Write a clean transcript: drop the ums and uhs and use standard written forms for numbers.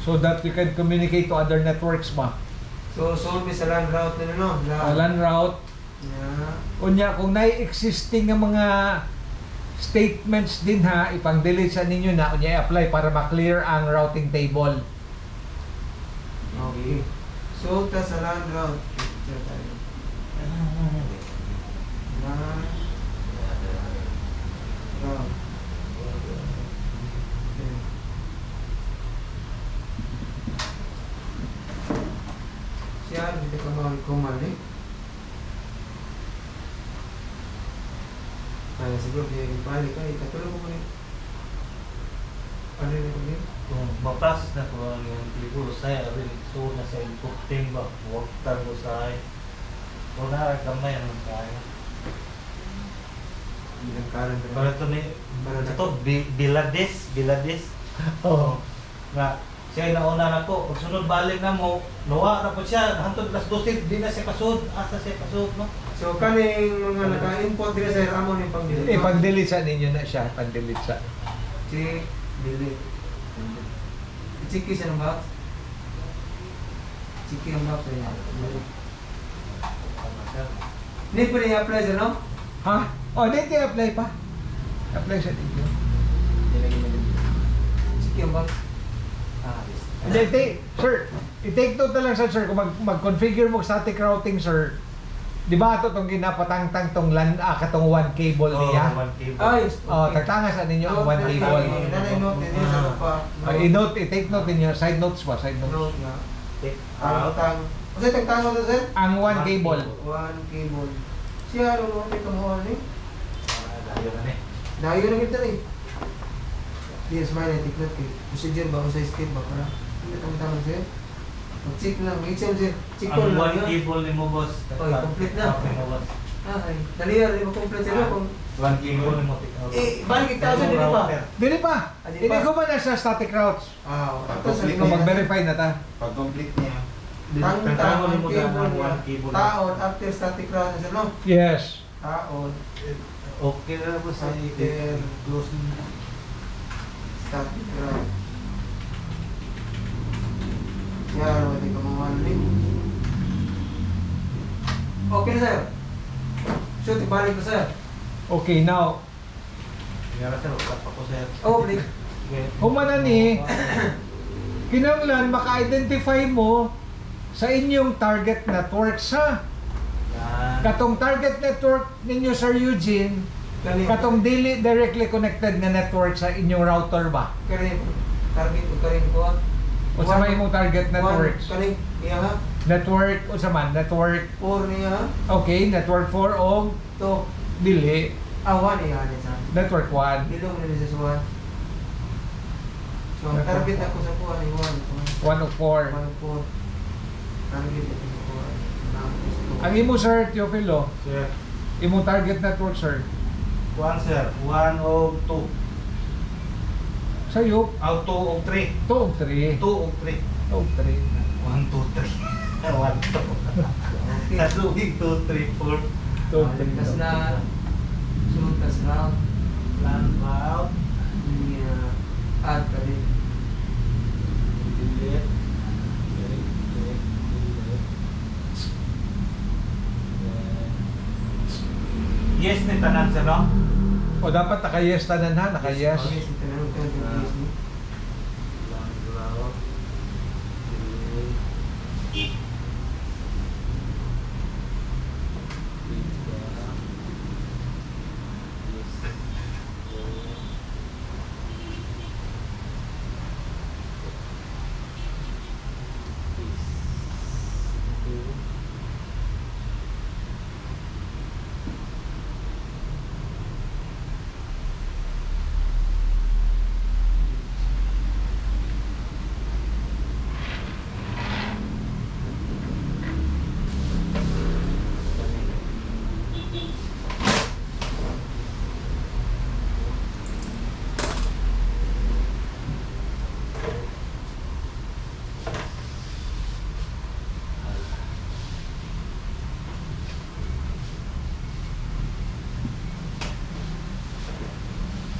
So that you can communicate to other networks ba? So, solve sa LAN route na no? LAN route. Yeah. Unya, kung na-existing ng mga statements din ha, ipang-delete sa ninyo na, unya i-apply para ma-clear ang routing table. Okay. So, ta sa LAN route. Picture tayo. LAN route. Okay. Siya, hindi ka kumali. Kaya siguro kaya balik ka, ikatulong mo rin. Ano yun ko din? Kung maprocess na ko yung siguro saya rin so na sa inputting ba work ko sa o na gamay ang kaya Bilang karan na. para to ni ito bilades Oh. nga siya nauna na po pag sunod balik na mo nawa na po siya hantod plus 12 di na siya kasud asa siya kasud no. So, kaning mga naka-import din sa Ramon yung pang-delete. Ipang-delete sa ninyo na siya, ipang-delete sa. Si delete. Chiki siya ng box. Chiki ang box niya. Hindi pa rin i-apply siya, no? Ha? Oh, hindi apply pa. Apply sa ninyo. Chiki ang box. Hindi, sir, i-take note na lang sir, kung mag-configure mo static routing, sir. Di ba ito itong ginapatangtang itong katong one cable niya? Ay, Oh, tagtanga sa ninyo ang one cable. Nanay-note ninyo sa pa. I-take note ninyo, side notes ba? Side notes. Note nga. Ang tang. Kasi tagtango to sir? Ang one cable. One cable. Siya, ano mo, ito mo, ano eh? Dayo na kita eh. Yes, may na-take note eh. Procedure ba o sa step ba? Para, hindi itong tanong sir. Mag-check lang, HM sir. Check ko ang lang one yun. cable ni mo boss Oy, complete na. okay mo boss Ay, daliya, di ba complete sila kung... one cable ni mo balik ikaw sa dito pa. Dili pa. Dili Hindi pa. ko man na sa static routes. Tapos sa Kung mag-verify na ta. Pag complete niya, tango ni mo cable na niya. one cable Taon, after static round na sir, no? Yes. Taon, okay na boss after close static round. Yan, wala ka mamali. Okay na sir. Shoot, ibalik ko sir. Okay, now, Nga sir, usap ako sir. Oh, please. humana ni, kinanglan maka-identify mo sa inyong target network sa Yan. katong target network ninyo Sir Eugene, katong dili directly connected na network sa inyong router ba? Karin, target ko karin ko. O sa may imong target networks? Karin, iya ha? Network, o sa man, network, 4 niya ha? okay, network 4 o To, dili, awan iya ha sa. network 1, Dilong na sa suwan. So, ang target ako sa kuha ni 1. 1 o 4. 1 4. Target ako sa kuha. Ang imo Sir Teofilo, Sir, imong target network Sir, 1 sir, 1 o 2. sa'yo, 2 o 3. 2 o 3. 2 o 3. 2 o 3. 1, 2, 3. 1, 2. Kasugig 2, 3, 4. 2 o 3. Tas na, sunod tas route. Land route. Add ka din. Delete. Yes ni tanan sir no? O dapat naka-yes tanan ha, naka-yes. Yes, ito na rin ito. Land route. Delete.